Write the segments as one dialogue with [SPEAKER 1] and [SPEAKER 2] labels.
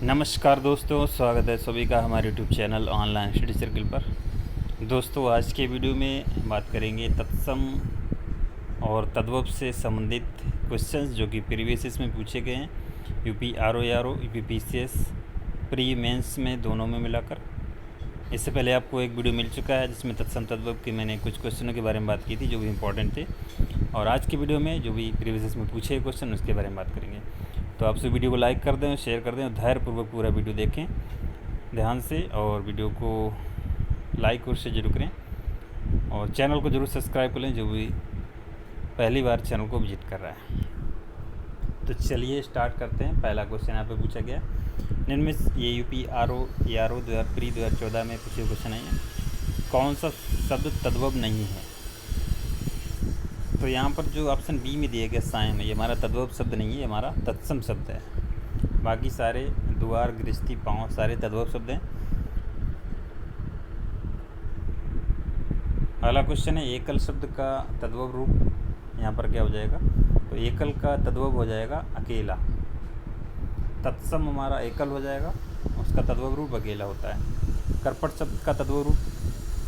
[SPEAKER 1] नमस्कार दोस्तों, स्वागत है सभी का हमारे YouTube channel online study circle पर। दोस्तों, आज के वीडियो में बात करेंगे तत्सम और तद्भव से संबंधित क्वेश्चंस जो कि प्रीवियस में पूछे गए हैं, UP R O, UP PCS, pre mains में दोनों में मिलाकर। इससे पहले आपको एक वीडियो मिल चुका है जिसमें तत्सम तद्भव के मैंने कुछ क्वेश्चनों के बारे में बात की थी जो भी इम्पोर्टेंट थे, और आज की वीडियो में जो भी प्रीवियस में पूछे गए क्वेश्चन उसके बारे में बात करेंगे। तो आपसे वीडियो को लाइक कर दें, शेयर कर दें और धैर्यपूर्वक पूरा वीडियो देखें ध्यान से, और वीडियो को लाइक और शेयर जरूर करें, और चैनल को जरूर सब्सक्राइब कर लें जो भी पहली बार चैनल को विजिट कर रहा है। तो चलिए स्टार्ट करते हैं। पहला क्वेश्चन यहाँ पे पूछा गया, निम्न में ये यूपी आर ओ 2014 में पूछे क्वेश्चन है, कौन सा शब्द तद्भव नहीं है। तो यहाँ पर जो ऑप्शन बी में दिया गया साय में, ये हमारा तद्भव शब्द नहीं है, ये हमारा तत्सम शब्द है। बाकी सारे द्वार, गृहस्थी, पाँव सारे तद्भव शब्द हैं। अगला क्वेश्चन है, एकल शब्द का तद्भव रूप यहाँ पर क्या हो जाएगा। तो एकल का तद्भव हो जाएगा अकेला। तत्सम हमारा एकल हो जाएगा, उसका तद्भव रूप अकेला होता है। करपट शब्द का तद्भव रूप,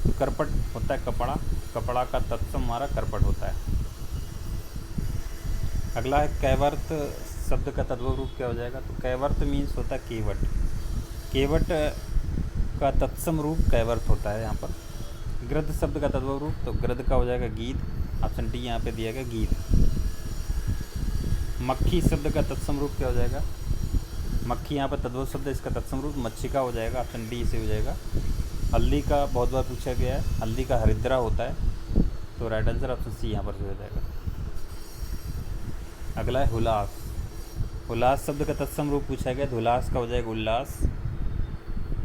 [SPEAKER 1] तो करपट होता है कपड़ा, कपड़ा का तत्सम हमारा करपट होता है। अगला है कैवर्त शब्द का तद्भव रूप क्या हो जाएगा। तो कैवर्त मीन्स होता है केवट, केवट का तत्सम रूप कैवर्त होता है यहाँ पर। गृध शब्द का तद्भव रूप, तो गृध का हो जाएगा गीध, ऑप्शन डी यहाँ पे दिया गया गीध। मक्खी शब्द का तत्सम रूप क्या हो जाएगा। मक्खी यहाँ पर तद्भव शब्द है, इसका तत्सम रूप मच्छिका हो जाएगा, ऑप्शन डी से हो जाएगा। हल्दी का बहुत बार पूछा गया है, हल्दी का हरिद्रा होता है, तो राइट आंसर ऑप्शन सी यहाँ पर से हो जाएगा। अगला है हुलास, हुलास शब्द का तत्सम रूप पूछा गया, हुलास का हो जाएगा उल्लास।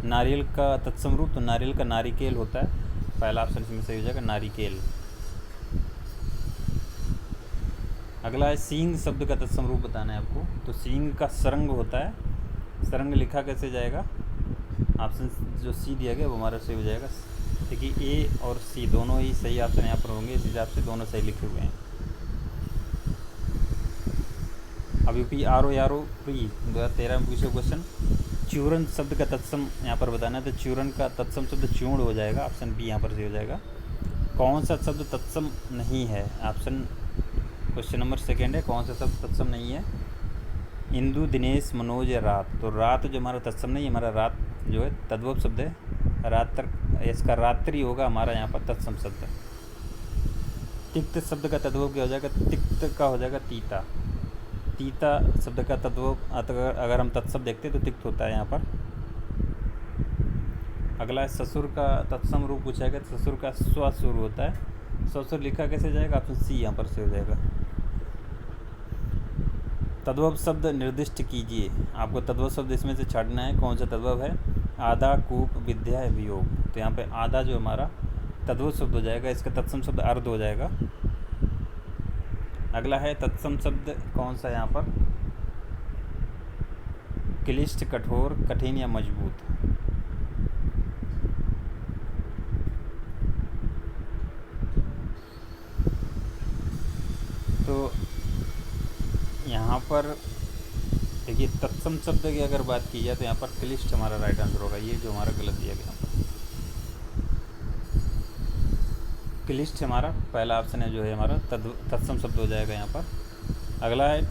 [SPEAKER 1] नारियल का तत्सम रूप, तो नारियल का नारिकेल होता है, पहला ऑप्शन इसमें सही हो जाएगा नारिकेल। अगला है सींग शब्द का तत्सम रूप बताना है आपको। तो सींग का सरंग होता है, सरंग लिखा कैसे जाएगा, ऑप्शन जो सी दिया गया वो हमारा सही हो जाएगा। देखिए ए और सी दोनों ही सही ऑप्शन यहाँ पर होंगे, इस हिसाब से दोनों सही लिखे हुए हैं। अब यूपी आर ओ प्री 2013 में पूछे क्वेश्चन, चूरन शब्द का तत्सम यहाँ पर बताना है। तो चूरन का तत्सम शब्द चूर्ण हो जाएगा, ऑप्शन बी यहाँ पर सही हो जाएगा। कौन सा शब्द तत्सम नहीं है, ऑप्शन क्वेश्चन नंबर सेकेंड है, कौन सा शब्द तत्सम नहीं है। इंदु, दिनेश, मनोज या रात। तो रात जो हमारा तत्सम नहीं, हमारा रात जो है तद्भव शब्द है, रात तक इसका रात्रि होगा हमारा यहाँ पर तत्सम शब्द। तिक्त शब्द का तद्भव क्या हो जाएगा। तिक्त का हो जाएगा तीता, तीता शब्द का तद्भव अगर हम तत्सम देखते तो तिक्त होता है यहाँ पर। अगला है ससुर का तत्सम रूप पूछा गया, ससुर का स्वसुर होता है, स्वसुर लिखा कैसे जाएगा, ऑप्शन सी यहाँ पर से हो जाएगा। तद्भव शब्द निर्दिष्ट कीजिए, आपको तद्भव शब्द इसमें से छाड़ना है, कौन सा तद्भव है। आधा, कूप, विद्या, वियोग। तो यहाँ पे आधा जो हमारा तद्भव शब्द हो जाएगा, इसका तत्सम शब्द अर्ध हो जाएगा। अगला है तत्सम शब्द कौन सा यहाँ पर, क्लिष्ट, कठोर, कठिन या मजबूत। तो यहाँ पर देखिए तत्सम शब्द की अगर बात की जाए तो यहाँ पर क्लिष्ट हमारा राइट आंसर होगा, ये जो हमारा गलत दिया गया। क्लिष्ट हमारा पहला ऑप्शन है जो है हमारा तत्सम शब्द हो जाएगा यहाँ पर। अगला है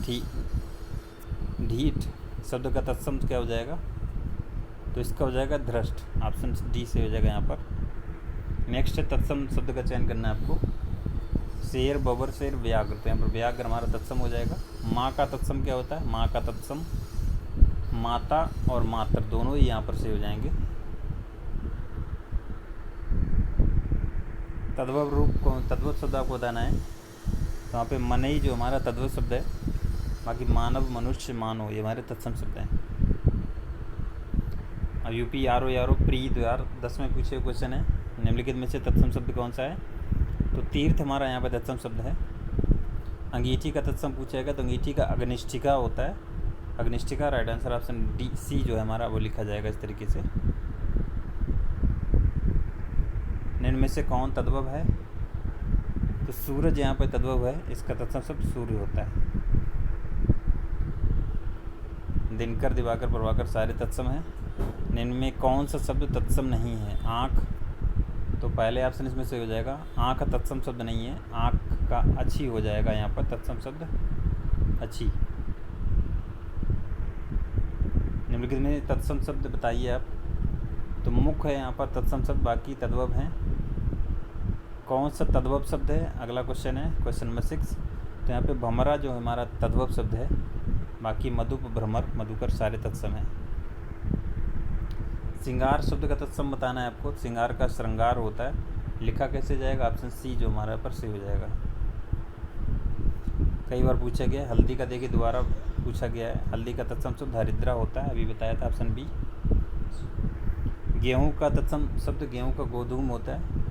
[SPEAKER 1] ढीठ शब्द का तत्सम क्या हो जाएगा। तो इसका हो जाएगा धृष्ट, ऑप्शन डी से हो जाएगा यहाँ पर। नेक्स्ट है तत्सम शब्द का चयन करना है आपको। शेर, बबर, शेर, व्याघ्र। तो यहाँ पर व्याघ्र हमारा तत्सम हो जाएगा। माँ का तत्सम क्या होता है, माँ का तत्सम माता और मातर दोनों ही यहाँ पर से हो जाएंगे। तद्भव रूप को, तद्भव शब्द आपको बताना है, तो यहाँ पे मनई जो हमारा तद्भव शब्द है, बाकी मानव, मनुष्य, मानव ये हमारे तत्सम शब्द हैं। अब यूपी आर ओ प्री 2010 में पूछे क्वेश्चन है, निम्नलिखित में से तत्सम शब्द कौन सा है। तो तीर्थ हमारा यहाँ पर तत्सम शब्द है। अंगीठी का तत्सम पूछेगा, तो अंगीठी का अग्निष्ठिका होता है, अग्निष्ठिका right answer option D C जो है हमारा वो लिखा जाएगा इस तरीके से। निम्न में से कौन तद्भव है। तो सूरज यहाँ पर तद्भव है, इसका तत्सम शब्द सूर्य होता है। दिनकर, दिवाकर, प्रभाकर सारे तत्सम हैं। इनमें कौन सा शब्द तत्सम नहीं है? आँख, तो पहले ऑप्शन इसमें से हो जाएगा। आँख तत्सम शब्द नहीं है, आँख का अच्छी हो जाएगा यहाँ पर तत्सम शब्द अच्छी। निम्नलिखित में तत्सम शब्द बताइए आप। तो मुख है यहाँ पर तत्सम शब्द, बाकी तद्भव हैं। कौन सा तद्भव शब्द है? अगला क्वेश्चन है क्वेश्चन नंबर 6। तो यहाँ पे भमरा जो हमारा तद्भव शब्द है, बाकी मधुप, भ्रमर, मधुकर सारे तत्सम हैं। श्रृंगार शब्द का तत्सम बताना है आपको। श्रृंगार का श्रृंगार होता है, लिखा कैसे जाएगा? ऑप्शन सी जो हमारा पर से हो जाएगा। कई बार पूछा गया। हल्दी का देखिए दोबारा पूछा गया है। हल्दी का तत्सम शब्द हरिद्रा होता है, अभी बताया था ऑप्शन बी। गेहूँ का तत्सम शब्द गेहूँ का गोधूम होता है,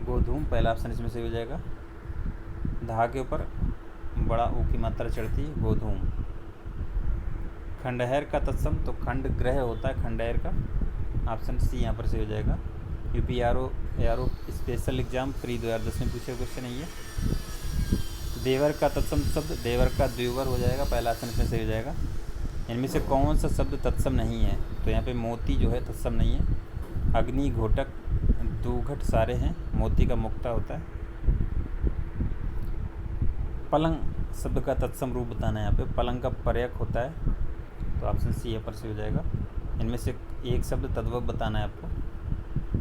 [SPEAKER 1] गोधूम पहला ऑप्शन इसमें से हो जाएगा। धा के ऊपर बड़ा ऊ की मात्रा चढ़ती है, गोधूम। खंडहर का तत्सम तो खंड ग्रह होता है, खंडहर का ऑप्शन सी यहाँ पर से हो जाएगा। यूपी स्पेशल एग्जाम प्री 2010 में पूछे क्वेश्चन है ये। देवर का तत्सम शब्द देवर का द्विवर हो जाएगा, पहला ऑप्शन इसमें से हो जाएगा। इनमें से कौन सा शब्द तत्सम नहीं है? तो यहाँ पे मोती जो है तत्सम नहीं है। अग्नि, घोटक, दूघट सारे हैं, मोती का मुक्ता होता है। पलंग शब्द का तत्सम रूप बताना है यहाँ पे। पलंग का पर्यक होता है, तो ऑप्शन सी यहाँ पर से हो जाएगा। इनमें से एक शब्द तद्भव बताना है आपको,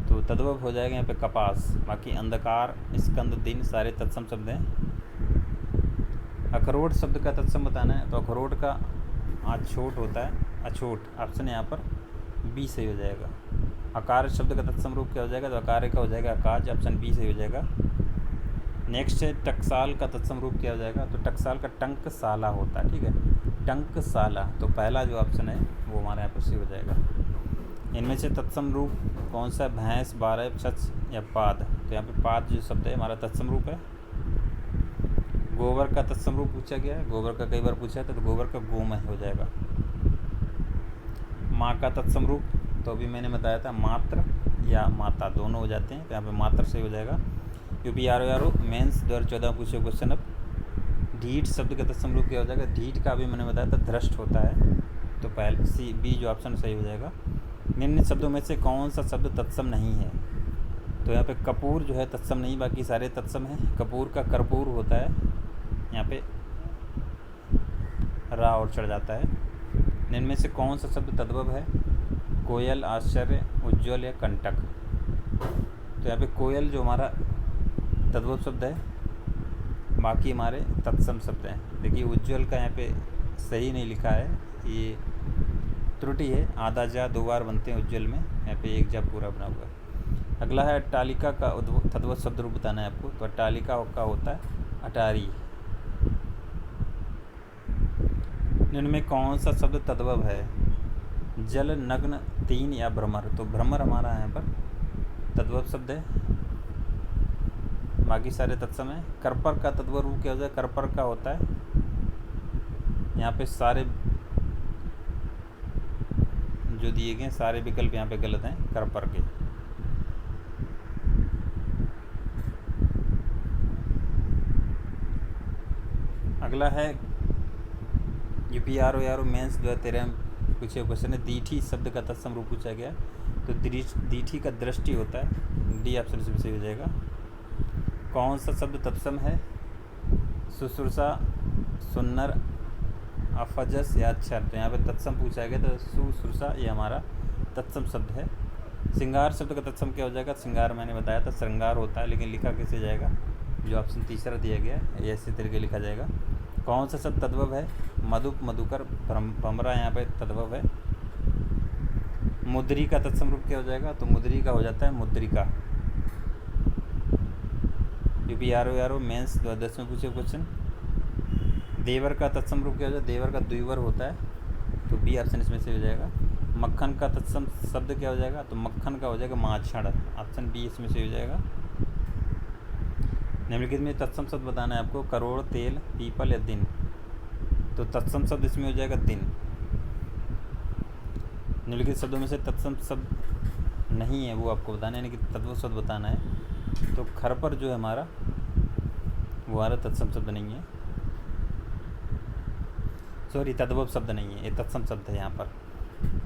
[SPEAKER 1] तो तद्भव हो जाएगा यहाँ पे कपास। बाकी अंधकार, स्कंद, दिन सारे तत्सम शब्द हैं। अखरोट शब्द का तत्सम बताना है, तो अखरोट का अछोट होता है, अछोट ऑप्शन यहाँ पर बी सही हो जाएगा। अकार शब्द का तत्सम रूप क्या हो जाएगा? तो अकार का हो जाएगा आकाश, ऑप्शन बी सही हो जाएगा। नेक्स्ट है टकसाल का तत्सम रूप क्या हो जाएगा? तो टकसाल का टंकसाला होता है, ठीक है, टंकसाला। तो पहला जो ऑप्शन है वो हमारे यहाँ पर सही हो जाएगा। इनमें से तत्सम रूप कौन सा? भैंस, बारह, छछ या पाद। तो यहाँ पे पाद जो शब्द है हमारा तत्सम रूप है। गोबर का तत्सम रूप पूछा गया है, गोबर का कई बार पूछा था, तो गोबर का गोमय हो जाएगा। माँ का तत्सम रूप तो अभी मैंने बताया था, मात्र या माता दोनों हो जाते हैं, तो यहाँ पे मात्र से हो जाएगा। यूपी आर मेंस 2014 पूछे क्वेश्चन। अब ढीठ शब्द का तत्सम रूप क्या हो जाएगा? ढीठ का अभी मैंने बताया था धृष्ट होता है, तो पहले सी बी जो ऑप्शन सही हो जाएगा। निम्न शब्दों में से कौन सा शब्द तत्सम नहीं है? तो यहाँ पे कपूर जो है तत्सम नहीं, बाकी सारे तत्सम हैं। कपूर का कर्पूर होता है, यहाँ पे रा और चढ़ जाता है। इनमें से कौन सा शब्द तद्भव है? कोयल, आश्चर्य, उज्ज्वल या कंटक। तो यहाँ पे कोयल जो हमारा तद्भव शब्द है, बाकी हमारे तत्सम शब्द हैं। देखिए उज्ज्वल का यहाँ पे सही नहीं लिखा है, ये त्रुटि है। आधा जा दो बार बनते हैं उज्ज्वल में, यहाँ पे एक जा पूरा बना हुआ है। अगला है अट्टालिका का तद्भव शब्द रूप बताना है आपको। तो अट्टालिका का होता है अटारी। इनमें कौन सा शब्द तद्भव है? जल, नग्न, तीन या भ्रमर। तो भ्रमर हमारा यहाँ पर तद्भव शब्द है, बाकी सारे तत्सम है। करपर का तद्भव रूप क्या होता है? करपर का होता है, यहाँ पे सारे जो दिए गए सारे विकल्प यहाँ पे गलत हैं करपर के। अगला है यूपी आर मेंस 2013 में पूछे क्वेश्चन है। दीठी शब्द का तत्सम रूप पूछा गया, तो दीठी का दृष्टि होता है, डी ऑप्शन से सही हो जाएगा। कौन सा शब्द तत्सम है? सुश्रुषा, सुन्नर, अफजस या अक्षर। तो यहाँ पे तत्सम पूछा गया, तो सुश्रुषा ये हमारा तत्सम शब्द है। श्रृंगार शब्द का तत्सम क्या हो जाएगा? श्रृंगार मैंने बताया था श्रृंगार होता है, लेकिन लिखा कैसे जाएगा? जो ऑप्शन तीसरा दिया गया है ऐसे तरीके लिखा जाएगा। कौन सा शब्द तद्भव है? मधुप, मधुकर, भमरा यहाँ पे तद्भव है। मुद्री का तत्सम रूप क्या हो जाएगा? तो मुद्री का हो जाता है मुद्रिका। यूपी आर मेंस 2010 में पूछे क्वेश्चन। देवर का तत्सम रूप क्या हो जाएगा? देवर का द्विवर होता है, तो बी ऑप्शन इसमें से हो जाएगा। मक्खन का तत्सम शब्द क्या हो जाएगा? तो मक्खन का हो जाएगा माछड़, ऑप्शन बी इसमें से हो जाएगा। निम्नलिखित में तत्सम शब्द बताना है आपको। करोड़, तेल, पीपल या दिन। तो तत्सम शब्द इसमें हो जाएगा दिन। निम्नलिखित शब्दों में से तत्सम शब्द नहीं है वो आपको बताना है, यानी कि तत्व शब्द बताना है। तो खरपर जो है हमारा वो हमारा तत्सम शब्द नहीं है। सॉरी, तद्भव शब्द नहीं है, ये तत्सम शब्द है यहाँ पर,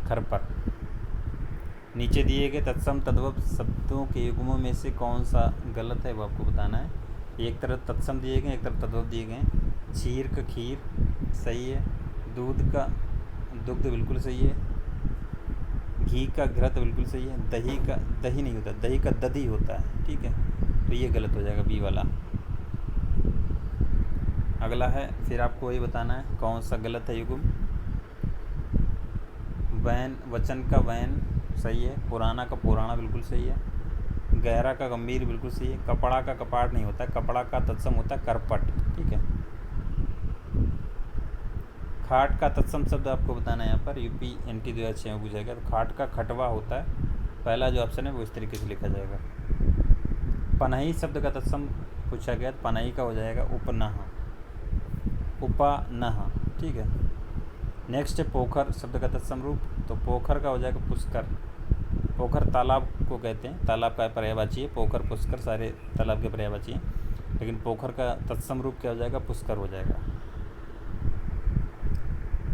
[SPEAKER 1] खर पर। नीचे दिए गए तत्सम तद्भव शब्दों के युग्मों में से कौन सा गलत है वो आपको बताना है। एक तरफ तत्सम दिए गए, एक तरफ तद्भव दिए गए। क्षीर का खीर सही है, दूध का दुग्ध बिल्कुल सही है, घी का घृत बिल्कुल सही है, दही का दही नहीं होता, दही का दधी होता है, ठीक है, तो ये गलत हो जाएगा बी वाला। अगला है, फिर आपको वही बताना है कौन सा गलत है युग्म। वैन, वचन का वैन सही है, पुराना का पुराना बिल्कुल सही है, गहरा का गंभीर बिल्कुल सही है, कपड़ा का कपाट नहीं होता है, कपड़ा का तत्सम होता है करपट, ठीक है। खाट का तत्सम शब्द आपको बताना है यहाँ पर, यूपी NT 2006 में पूछा गया। तो खाट का खटवा होता है, पहला जो ऑप्शन है वो इस तरीके से लिखा जाएगा। पनही शब्द का तत्सम पूछा गया, तो पनही का हो जाएगा उपनह, उपनह, ठीक है। नेक्स्ट है पोखर शब्द का तत्सम रूप, तो पोखर का हो जाएगा पुष्कर। पोखर तालाब को कहते हैं, तालाब का पर्यायवाची है, पोखर पुष्कर सारे तालाब के पर्यायवाची हैं, लेकिन पोखर का तत्सम रूप क्या हो जाएगा, पुष्कर हो जाएगा।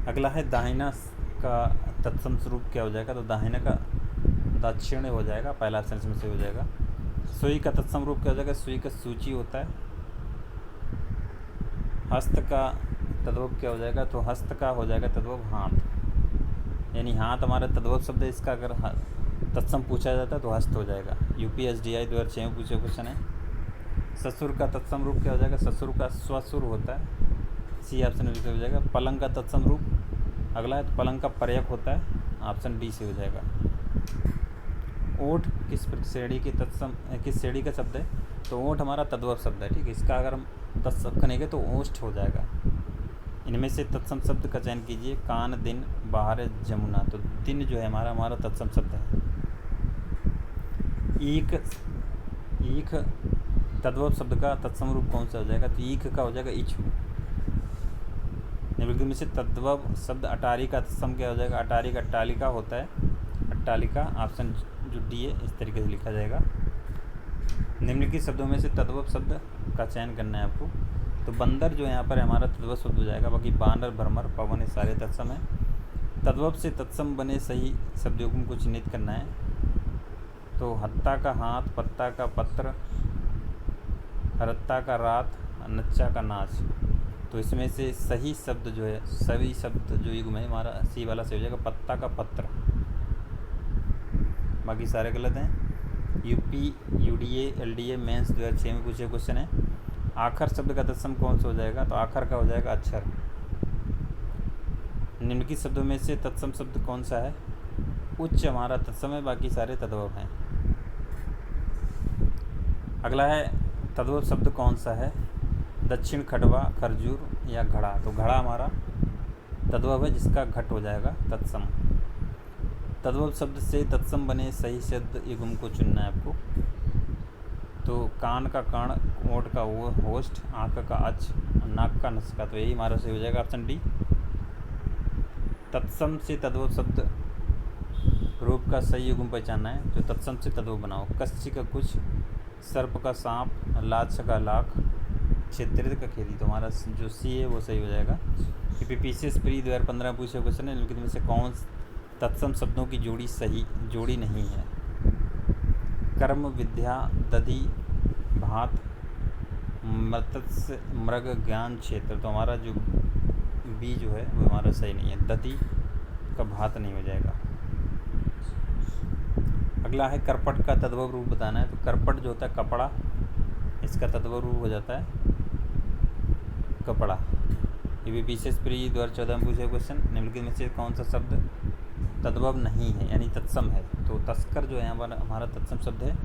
[SPEAKER 1] अगला है दाहिना का तत्सम स्वरूप क्या हो जाएगा, तो दाहिना का दक्षिण हो जाएगा, पहला ऑप्शन इसमें से हो जाएगा। सुई का तत्सम रूप क्या हो जाएगा, सुई का सूची होता है। हस्त का तद्भव क्या हो जाएगा, तो हस्त का हो जाएगा तद्भव हाथ, यानी हाथ हमारा तद्भव शब्द है, इसका अगर तत्सम पूछा जाता है तो हस्त हो जाएगा। UPSDI 2006 में पूछे क्वेश्चन है। ससुर का तत्सम रूप क्या हो जाएगा, ससुर का स्वसुर होता है, सी ऑप्शन में हो जाएगा। पलंग का तत्सम रूप अगला है, तो पलंग का पर्यक होता है, ऑप्शन डी से हो जाएगा। ओठ किस श्रेणी की तत्सम, किस श्रेणी का शब्द है, तो ओठ हमारा तद्भव शब्द है, ठीक है, इसका अगर हम तत्सम करेंगे तो ओष्ठ हो जाएगा। इनमें से तत्सम शब्द का चयन कीजिए। कान, दिन, बाहर, जमुना, तो दिन जो है हमारा तत्सम शब्द है। ईख, ईख तद्भव शब्द का तत्सम रूप कौन सा हो जाएगा, तो ईख का हो जाएगा इच्छु। निम्नलिखित में से तद्भव शब्द अटारी का तत्सम क्या हो जाएगा, अटारी का अट्टालिका होता है, अट्टालिका, ऑप्शन जो डी है इस तरीके से लिखा जाएगा। निम्नलिखित शब्दों में से तद्भव शब्द का चयन करना है आपको, तो बंदर जो यहाँ पर हमारा तद्भव शब्द हो जाएगा, बाकी बानर, भ्रमर, पवन, ये सारे तत्सम है। तद्भव से तत्सम बने सही शब्दों को चिन्हित करना है, तो हत्ता का हाथ, पत्ता का पत्र, हरत्ता का रात, नच्चा का नाच, तो इसमें से सही शब्द जो है, सभी शब्द जो युग्म है हमारा सी वाला से हो जाएगा, पत्ता का पत्र, बाकी सारे गलत हैं। UP UDA LDA मेंस 2006 में पूछे क्वेश्चन है। आखर शब्द का तत्सम कौन सा हो जाएगा, तो आखर का हो जाएगा अक्षर। निम्नलिखित शब्दों में से तत्सम शब्द कौन सा है, उच्च हमारा तत्सम है, बाकी सारे तद्भव हैं। अगला है, तद्भव शब्द कौन सा है, दक्षिण, खटवा, खरजूर या घड़ा, तो घड़ा हमारा तद्भव है, जिसका घट हो जाएगा तत्सम। तद्भव शब्द से तत्सम बने सही शब्द युग्म को चुनना है आपको, तो कान का कर्ण, ओठ का वो होस्ट, आँख का अच, नाक का नसका, तो यही हमारा सही हो जाएगा, ऑप्शन डी। तत्सम से तद्भव शब्द रूप का सही युग्म पहचानना है, जो तत्सम से तद्भव बनाओ। कस्य का कुछ, सर्प का सांप, लाच का लाख, क्षेत्रित का खेती, तो हमारा जो सी है वो सही हो जाएगा। PPCS प्री 2015 पूछे क्वेश्चन है, निम्नलिखित में से कौन तत्सम शब्दों की जोड़ी नहीं है। कर्म, विद्या, दधि, भात, मत्स्य, मृग, ज्ञान, क्षेत्र, तो हमारा जो बी जो है वो हमारा सही नहीं है, दधि का भात नहीं हो जाएगा। अगला है, करपट का तद्भव रूप बताना है, तो करपट जो होता है कपड़ा, इसका तद्भव रूप हो जाता है कपड़ा। PPCS प्री 2014 में पूछे क्वेश्चन, निम्नलिखित में से कौन सा शब्द तद्भव नहीं है, यानी तत्सम है, तो तस्कर जो है हमारा तत्सम शब्द है।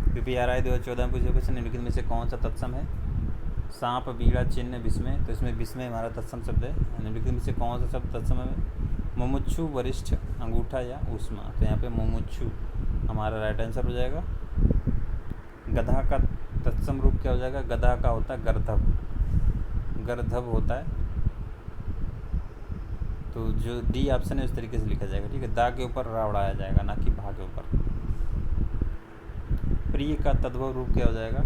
[SPEAKER 1] PPRI 2014 में पूछे क्वेश्चन, निम्नलिखित में से कौन सा तत्सम है, सांप, बीड़ा, चिन्ह, विस्मय, तो इसमें विस्मय हमारा तत्सम शब्द है। निम्नलिखित में से कौन सा शब्द तत्सम है, मुमुक्षु, वरिष्ठ, अंगूठा या ऊष्मा, तो यहाँ पे मुमुक्षु हमारा राइट आंसर हो जाएगा। गधा का तत्सम रूप क्या हो जाएगा, गधा का होता है गर्धव, गर्धव होता है, तो जो डी ऑप्शन है उस तरीके से लिखा जाएगा, ठीक है। दा के ऊपर रा उड़ाया जाएगा, ना कि भा के ऊपर। प्रिय का तद्भव रूप क्या हो जाएगा,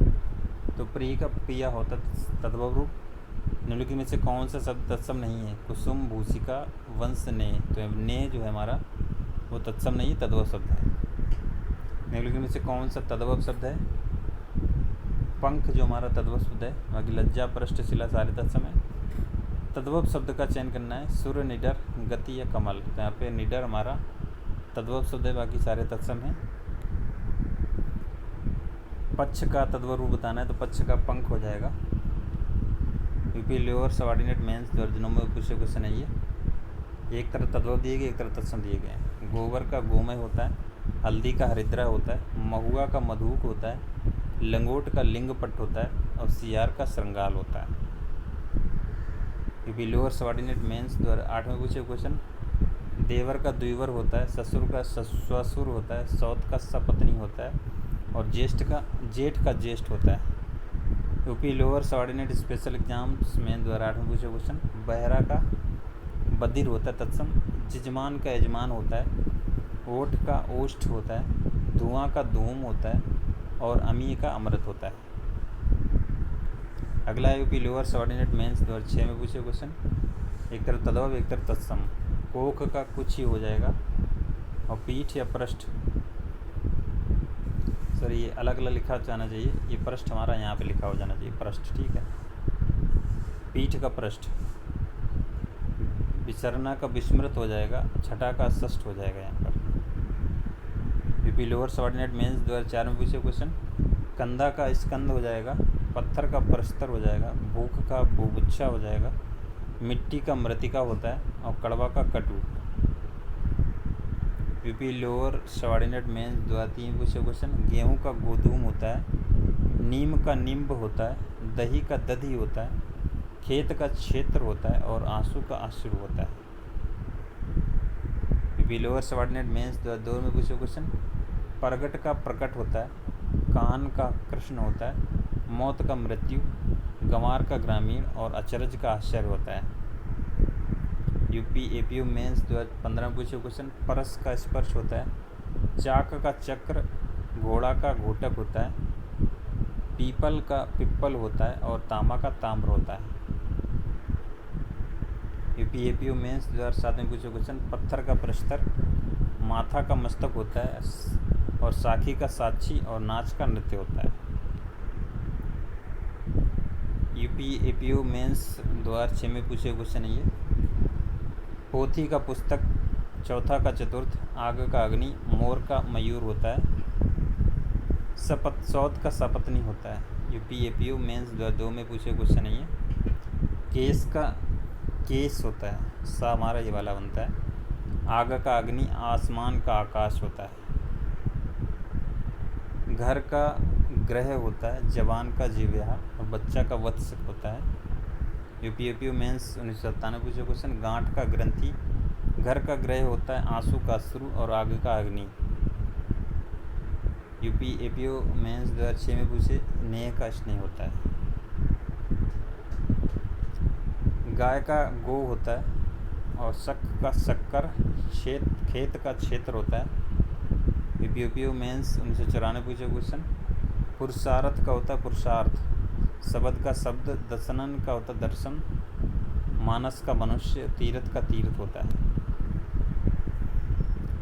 [SPEAKER 1] तो प्रिय का पिया होता तद्भव रूप, निम्नलिखित में से कौन सा शब्द तत्सम नहीं है? कुसुम, भूसिका, वंश, ने। तो ने जो है हमारा वो तत्सम नहीं, तद्भव शब्द है। निम्नलिखित में से कौन सा तद्भव शब्द है? पंख जो हमारा तद्भव शब्द है। बाकी लज्जा, पृष्ठ, शिला सारे तत्सम है। तद्भव शब्द का चयन करना है। सूर्य, निडर, गति या कमल। तो यहाँ पे निडर हमारा तद्भव शब्द है, बाकी सारे तत्सम हैं। पक्ष का तद्भव रूप बताना है, तो पक्ष का पंख हो जाएगा। यूपी लोअर सबऑर्डिनेट मेंस दर्जनों में पूछे क्वेश्चन है ये। एक तरफ तद्भव दिए गए, एक तरफ तत्सम दिए गए हैं। गोबर का गोमय होता है, हल्दी का हरिद्रा होता है, महुआ का मधुक होता है, लंगोट का लिंगपट होता है और सियार का श्रृंगाल होता है। यूपी लोअर सबऑर्डिनेट मेंस द्वारा 8 में पूछे क्वेश्चन। देवर का द्विवर होता है, ससुर का ससुर होता है, सौत का सपत्नी होता है और जेठ का ज्येष्ठ होता है। UP lower subordinate special exams में द्वारा 8 में पूछे क्वेश्चन। बहरा का बधिर होता है तत्सम, यजमान का यजमान होता है, ओठ का ओष्ठ होता है, धुआं का धूम होता है और अमीय का अमृत होता है। अगला यूपी लोअर सबऑर्डिनेट मेंस 2006 में पूछे क्वेश्चन। एक तरफ तद्भव, एक तरफ तत्सम। कोख का कुछ ही हो जाएगा और पीठ या पृष्ठ, सर ये अलग अलग लिखा जाना चाहिए। ये पृष्ठ हमारा यहाँ पे लिखा हो जाना चाहिए, पृष्ठ, ठीक है। पीठ का पृष्ठ। विसरना का विस्मृत हो जाएगा, छठा का षष्ठ हो जाएगा यहाँ पर। यूपी लोअर सबऑर्डिनेट मेंस 2004 में पूछे क्वेश्चन। कंधा का स्कंद हो जाएगा, पत्थर का प्रस्तर हो जाएगा, भूख का बुभुक्षा हो जाएगा, मिट्टी का मृतिका होता है और कड़वा का कटु। यूपी लोअर सबऑर्डिनेट मेंस 2003 पूछे क्वेश्चन। गेहूं का गोधूम होता है, नीम का निम्ब होता है, दही का दधी होता है, खेत का क्षेत्र होता है और आंसू का आंसुर होता है। यूपी लोअर सबऑर्डिनेट मेंस 2002 में पूछे क्वेश्चन। प्रगट का प्रकट होता है, कान का कृष्ण होता है, मौत का मृत्यु, गंवार का ग्रामीण और अचरज का आश्चर्य होता है। यूपी एपीयू मेंस 2015 में पूछे क्वेश्चन। परस का स्पर्श होता है, चाक का चक्र, घोड़ा का घोटक होता है, पीपल का पिप्पल होता है और तांबा का ताम्र होता है। यूपी एपीयू मेंस 2007 में पूछे क्वेश्चन। पत्थर का प्रस्तर, माथा का मस्तक होता है और साखी का साक्षी और नाच का नृत्य होता है। यूपी एपीयू मेंस 2006 में पूछे क्वेश्चन ये। पोथी का पुस्तक, चौथा का चतुर्थ, आग का अग्नि, मोर का मयूर होता है, सौत का सपत्नी होता है। यूपी एपीयू मेंस 2002 में पूछे क्वेश्चन है ये। केस का केस होता है, सा हमारा ये वाला बनता है। आग का अग्नि, आसमान का आकाश होता है। घर का ग्रह होता है, जवान का जिव्या और बच्चा का वत्स होता है। यूपी एपीयू मेंस 1997 पूछे क्वेश्चन। गांठ का ग्रंथि, घर का ग्रह होता है, आंसू का अश्रु और आग का अग्नि। यूपी एपीयू मेंस 2006 में पूछे। नेह का स्नेह होता है। गाय का गो होता है और शक का शक्कर, खेत का क्षेत्र होता है। यूपी मेंस 1994 पूछे क्वेश्चन। पुरुषार्थ का होता है पुरुषार्थ, शब्द का शब्द, दर्शनन का होता है दर्शन, मानस का मनुष्य, तीर्थ का तीर्थ होता है।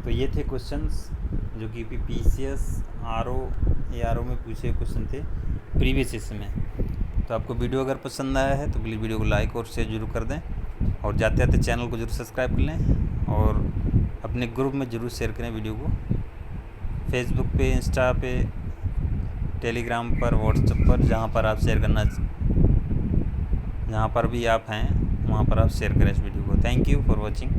[SPEAKER 1] तो ये थे क्वेश्चंस जो कि PCS RO में पूछे क्वेश्चन थे प्रीवियस सेशन में। तो आपको वीडियो अगर पसंद आया है तो प्लीज़ वीडियो को लाइक और शेयर जरूर कर दें और जाते जाते चैनल को जरूर सब्सक्राइब कर लें और अपने ग्रुप में ज़रूर शेयर करें वीडियो को। फेसबुक पे, इंस्टा पे, टेलीग्राम पर, व्हाट्सएप पर, जहाँ पर आप शेयर करना, जहाँ पर भी आप हैं वहाँ पर आप शेयर करें इस वीडियो को। Thank you for watching.